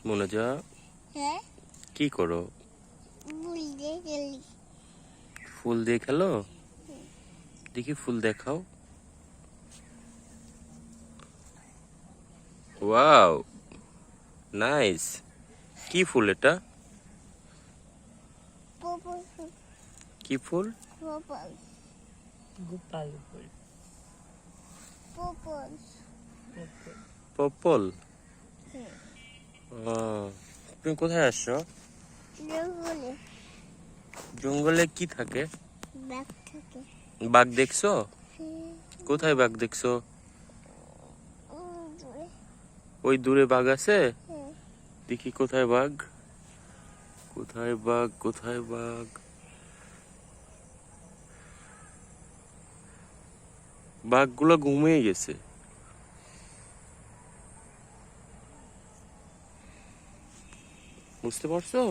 মনোজা, হ্যাঁ, কি করো? ফুল দিয়ে খেলি। ফুল দিয়ে খেলো? দেখি ফুল দেখাও। Wow, nice. কি ফুল এটা? পপল ফুল, কি ফুল? পপল, গোপাল ফুল। পপল। পপল। হ্যাঁ, তুমি কোথায় আসছো? জঙ্গলে জঙ্গলে কি থাকে? ব্যাগ থাকে। বাঘ দেখছো? হ্যাঁ, কোথায় বাঘ দেখছো? দূরে। ওই দূরে বাঘ আছে? হ্যাঁ, দেখি কোথায় বাঘ? কোথায় বাঘ? কোথায় বাঘ? বাঘগুলো ঘুমিয়ে গেছে। বুঝতে পারছো?